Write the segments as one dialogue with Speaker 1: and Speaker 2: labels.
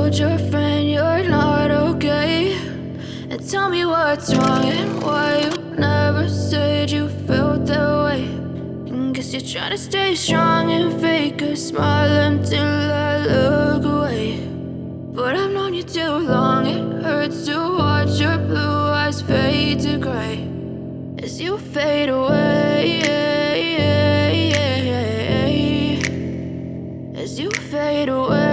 Speaker 1: told your friend you're not okay, and tell me what's wrong and why you never said you felt that way. And guess you're trying to stay strong and fake a smile until I look away. But I've known you too long, it hurts to watch your blue eyes fade to gray as you fade away, as you fade away.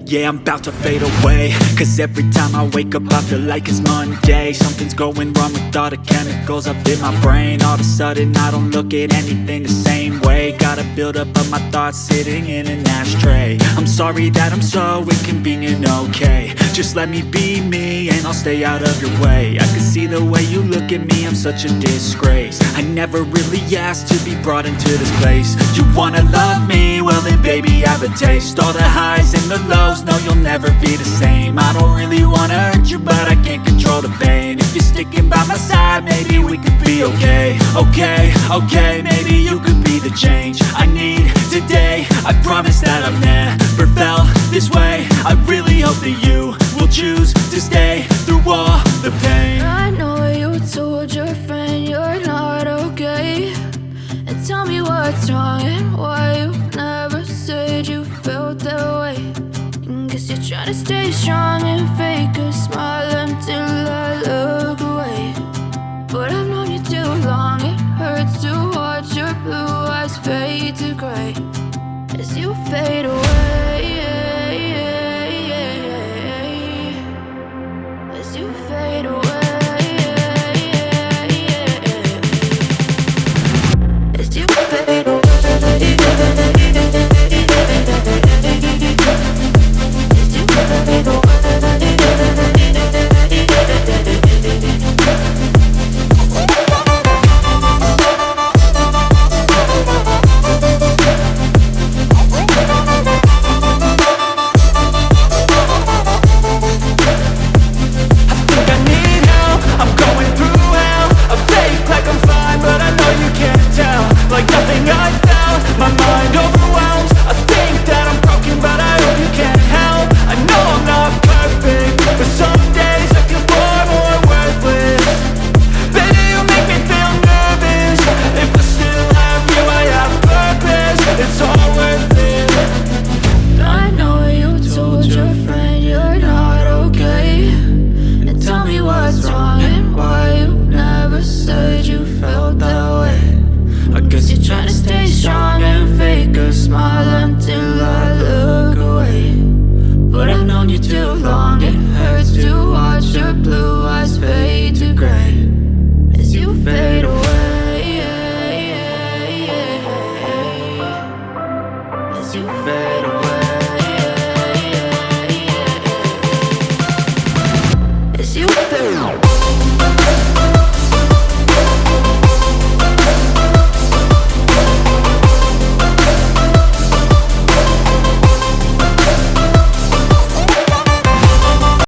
Speaker 2: Yeah, I'm about to fade away, cause every time I wake up I feel like it's Monday. Something's going wrong with all the chemicals up in my brain. All of a sudden I don't look at anything the same way. Got a build up of my thoughts sitting in an ashtray. I'm sorry that I'm so inconvenient, okay. Just let me be me and I'll stay out of your way. I can see the way you look at me, I'm such a disgrace. I never really asked to be brought into this place. You wanna love me? Well then baby, have a taste. All the highs and the lows, no, you'll never be the same. I don't really wanna hurt you, but I can't control the pain. If you're sticking by my side, maybe we could be okay. Okay, maybe you could be the change I need today. I promise that I've never felt this way. I really hope that you will choose to stay through all the pain.
Speaker 1: I know you told your friend you're not okay, and tell me what's wrong and why you never said you felt that way. And guess you're trying to stay strong and fake a smile until I look away. But I've known you too long, it hurts to watch your blue eyes fade to gray as you fade away.